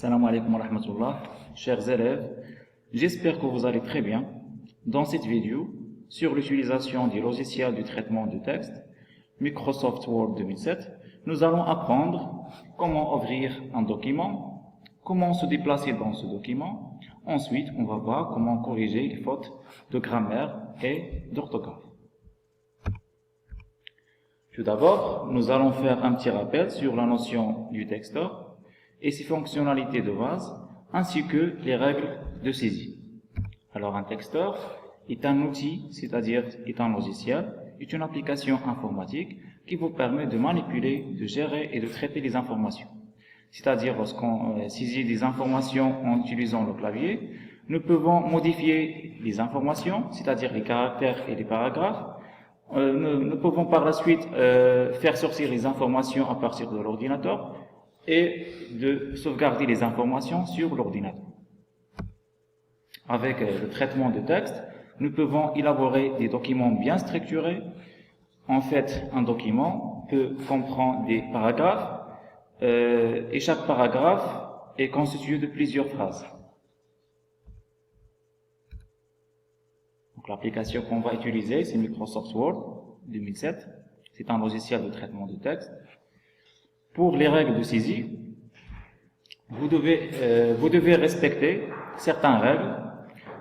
Salam alaikum wa rahmatullah, chers élèves, j'espère que vous allez très bien. Dans cette vidéo, sur l'utilisation du logiciel du traitement de texte, Microsoft Word 2007, nous allons apprendre comment ouvrir un document, comment se déplacer dans ce document. Ensuite, on va voir comment corriger les fautes de grammaire et d'orthographe. Tout d'abord, nous allons faire un petit rappel sur la notion du texteur et ses fonctionnalités de base, ainsi que les règles de saisie. Alors, un texteur est un outil, c'est-à-dire est un logiciel, est une application informatique qui vous permet de manipuler, de gérer et de traiter les informations. C'est-à-dire, lorsqu'on saisit des informations en utilisant le clavier, nous pouvons modifier les informations, c'est-à-dire les caractères et les paragraphes. Nous pouvons par la suite faire sortir les informations à partir de l'ordinateur et de sauvegarder les informations sur l'ordinateur. Avec le traitement de texte, nous pouvons élaborer des documents bien structurés. En fait, un document peut comprendre des paragraphes et chaque paragraphe est constitué de plusieurs phrases. Donc, l'application qu'on va utiliser, c'est Microsoft Word 2007. C'est un logiciel de traitement de texte. Pour les règles de saisie, vous devez respecter certaines règles,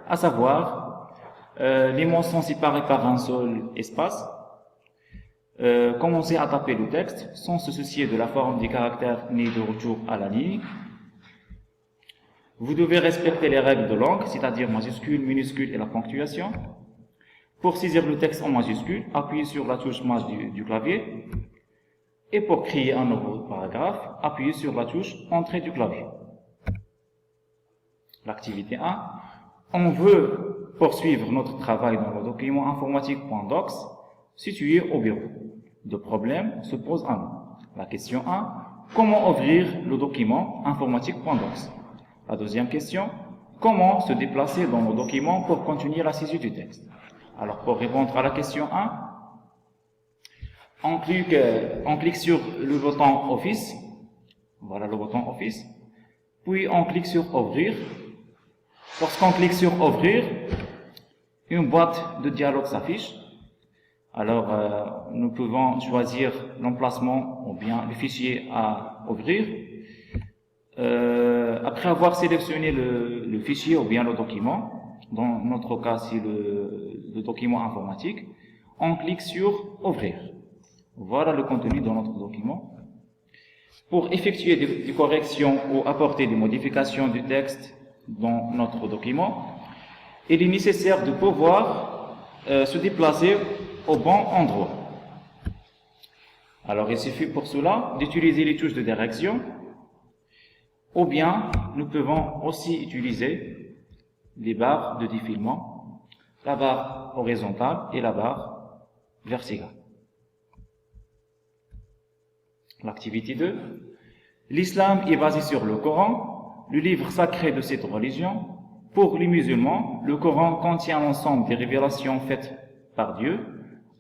à savoir les mots sont séparés par un seul espace, commencer à taper le texte sans se soucier de la forme des caractères ni de retour à la ligne. Vous devez respecter les règles de langue, c'est-à-dire majuscules, minuscules et la ponctuation. Pour saisir le texte en majuscule, appuyez sur la touche Maj du clavier. Et pour créer un nouveau paragraphe, appuyez sur la touche Entrée du clavier. L'activité 1. On veut poursuivre notre travail dans le document informatique.docs situé au bureau. Deux problèmes se posent à nous. La question 1. Comment ouvrir le document informatique.docs? La deuxième question. Comment se déplacer dans le document pour continuer la saisie du texte? Alors, pour répondre à la question 1, on clique sur le bouton Office. Voilà le bouton Office. Puis, on clique sur Ouvrir. Lorsqu'on clique sur Ouvrir, une boîte de dialogue s'affiche. Alors, nous pouvons choisir l'emplacement ou bien le fichier à ouvrir. Après avoir sélectionné le fichier ou bien le document, dans notre cas c'est le document informatique, on clique sur Ouvrir. Voilà le contenu de notre document. Pour effectuer des corrections ou apporter des modifications du texte dans notre document, il est nécessaire de pouvoir se déplacer au bon endroit. Alors il suffit pour cela d'utiliser les touches de direction, ou bien nous pouvons aussi utiliser les barres de défilement, la barre horizontale et la barre verticale. L'activité 2. L'islam est basé sur le Coran, le livre sacré de cette religion. Pour les musulmans, le Coran contient l'ensemble des révélations faites par Dieu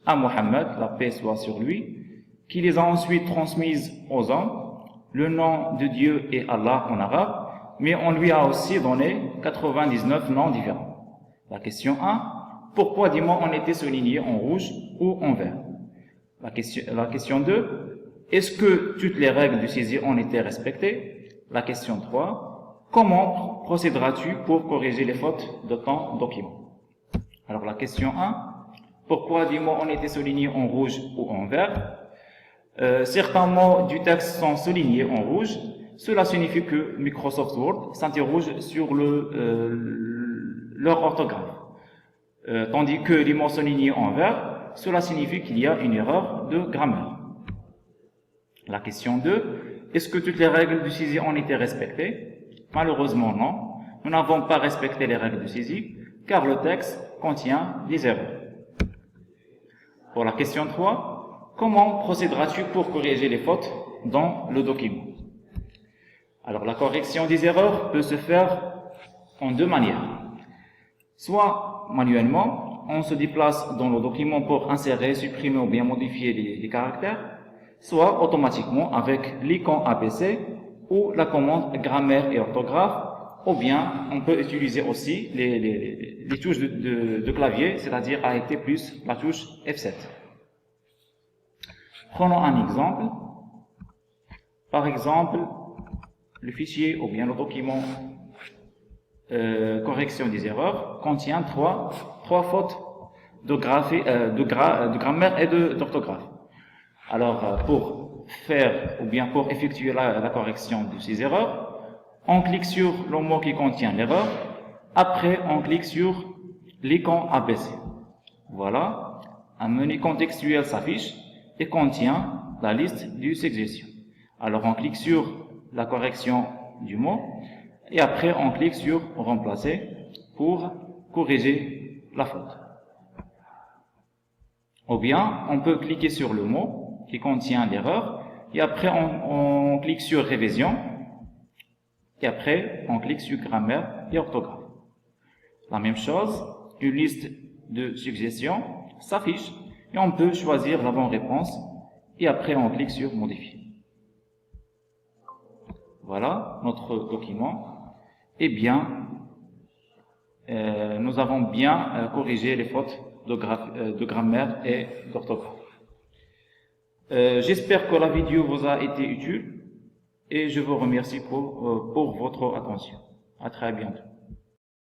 à Mohammed, la paix soit sur lui, qui les a ensuite transmises aux hommes. Le nom de Dieu est Allah en arabe, mais on lui a aussi donné 99 noms différents. La question 1. Pourquoi des mots ont été soulignés en rouge ou en vert? La question 2. Est-ce que toutes les règles de saisie ont été respectées? La question 3. Comment procéderas-tu pour corriger les fautes de ton document? Alors la question 1. Pourquoi des mots ont été soulignés en rouge ou en vert? Certains mots du texte sont soulignés en rouge. Cela signifie que Microsoft Word s'interroge sur leur orthographe. Tandis que les mots soulignés en vert, cela signifie qu'il y a une erreur de grammaire. La question 2. Est-ce que toutes les règles de saisie ont été respectées? Malheureusement non. Nous n'avons pas respecté les règles de saisie car le texte contient des erreurs. Pour la question 3. Comment procéderas-tu pour corriger les fautes dans le document? Alors, la correction des erreurs peut se faire en deux manières. Soit manuellement, on se déplace dans le document pour insérer, supprimer ou bien modifier les caractères, soit automatiquement avec l'icône ABC ou la commande grammaire et orthographe, ou bien on peut utiliser aussi les touches de clavier, c'est-à-dire ALT plus la touche F7. Prenons un exemple. Par exemple, le fichier ou bien le document correction des erreurs contient trois fautes de grammaire et d'orthographe. Alors, pour faire ou bien pour effectuer la correction de ces erreurs, on clique sur le mot qui contient l'erreur. Après, on clique sur l'icône ABC. Voilà, un menu contextuel s'affiche et contient la liste des suggestions. Alors, on clique sur la correction du mot et après, on clique sur remplacer pour corriger la faute. Ou bien, on peut cliquer sur le mot qui contient l'erreur et après, on clique sur révision. Et après, on clique sur grammaire et orthographe. La même chose, une liste de suggestions s'affiche et on peut choisir la bonne réponse et après on clique sur modifier. Voilà notre document. Eh bien, nous avons bien corrigé les fautes de grammaire et d'orthographe. J'espère que la vidéo vous a été utile. Et je vous remercie pour votre attention. À très bientôt.